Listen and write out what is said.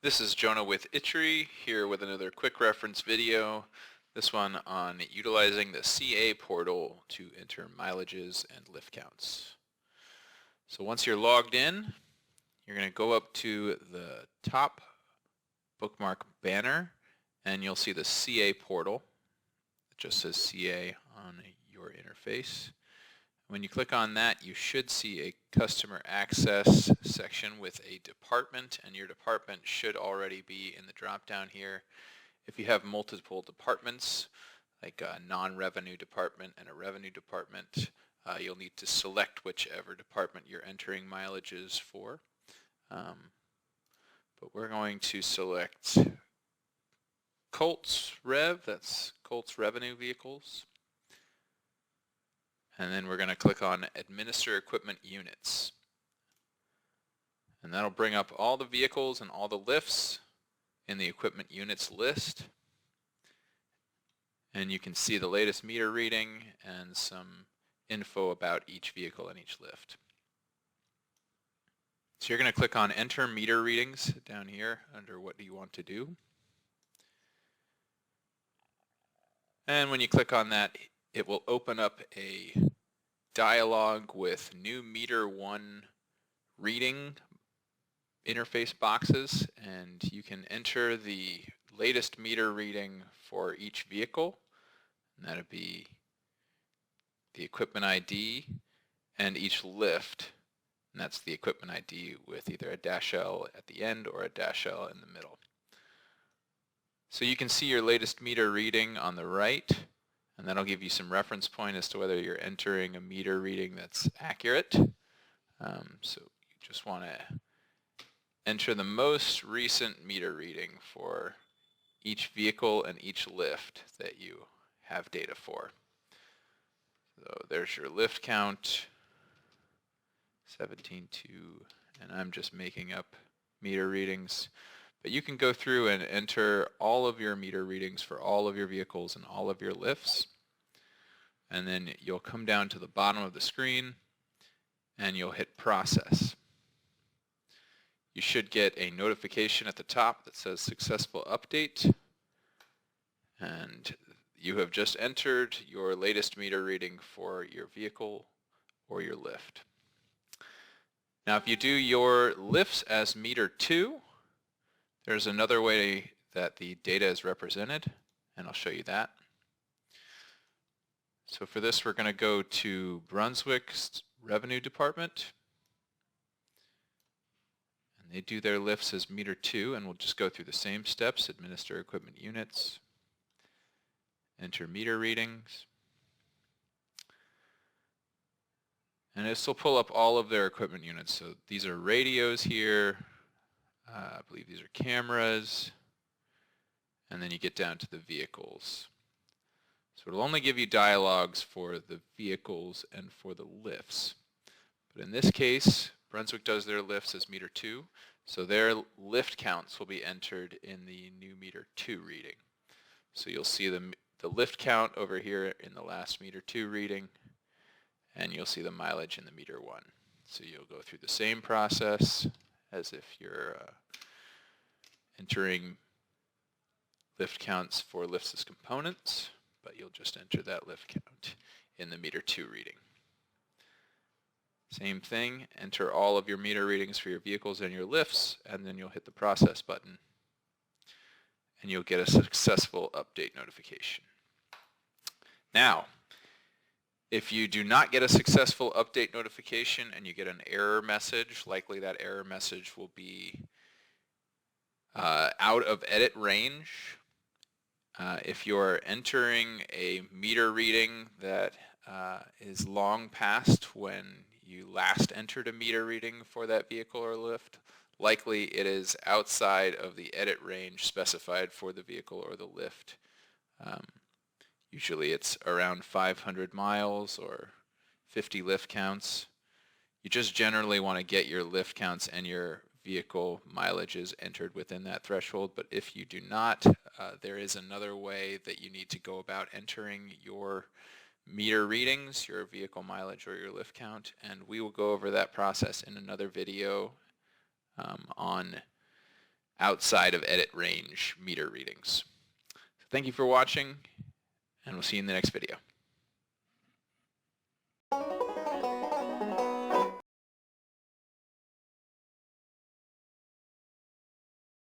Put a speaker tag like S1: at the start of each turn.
S1: This is Jonah with Itchery, here with another quick reference video, this one on utilizing the CA portal to enter mileages and lift counts. So once you're logged in, you're going to go up to the top bookmark banner and you'll see the CA portal. It just says CA on your interface. When you click on that, you should see a customer access section with a department, and your department should already be in the drop down here. If you have multiple departments, like a non-revenue department and a revenue department, you'll need to select whichever department you're entering mileages for. But we're going to select Colts Rev, that's Colts Revenue Vehicles. And then we're going to click on Administer Equipment Units. And that'll bring up all the vehicles and all the lifts in the equipment units list. And you can see the latest meter reading and some info about each vehicle and each lift. So you're going to click on Enter Meter Readings down here under What Do You Want to Do? And when you click on that, it will open up a dialog with new meter 1 reading interface boxes, and you can enter the latest meter reading for each vehicle, and that'll be the equipment ID, and each lift, and that's the equipment ID with either a -L at the end or a -L in the middle. So you can see your latest meter reading on the right, and that'll give you some reference point as to whether you're entering a meter reading that's accurate. So you just want to enter the most recent meter reading for each vehicle and each lift that you have data for. So there's your lift count, 17.2, and I'm just making up meter readings. But you can go through and enter all of your meter readings for all of your vehicles and all of your lifts. And then you'll come down to the bottom of the screen and you'll hit Process. You should get a notification at the top that says Successful Update. And you have just entered your latest meter reading for your vehicle or your lift. Now if you do your lifts as meter 2, there's another way that the data is represented, and I'll show you that. So for this, we're going to go to Brunswick's Revenue Department, and they do their lifts as meter 2, and we'll just go through the same steps: administer equipment units, enter meter readings, and this will pull up all of their equipment units. So these are radios here. I believe these are cameras, and then you get down to the vehicles. So it'll only give you dialogues for the vehicles and for the lifts. But in this case, Brunswick does their lifts as meter 2, so their lift counts will be entered in the new meter 2 reading. So you'll see the lift count over here in the last meter 2 reading, and you'll see the mileage in the meter 1. So you'll go through the same process as if you're entering lift counts for lifts as components, but you'll just enter that lift count in the meter 2 reading. Same thing, enter all of your meter readings for your vehicles and your lifts, and then you'll hit the process button, and you'll get a successful update notification. Now, if you do not get a successful update notification and you get an error message, likely that error message will be out of edit range. If you're entering a meter reading that is long past when you last entered a meter reading for that vehicle or lift, likely it is outside of the edit range specified for the vehicle or the lift. Usually it's around 500 miles or 50 lift counts. You just generally want to get your lift counts and your vehicle mileages entered within that threshold, but if you do not, there is another way that you need to go about entering your meter readings, your vehicle mileage or your lift count, and we will go over that process in another video on outside of edit range meter readings. Thank you for watching, and we'll see you in the next video.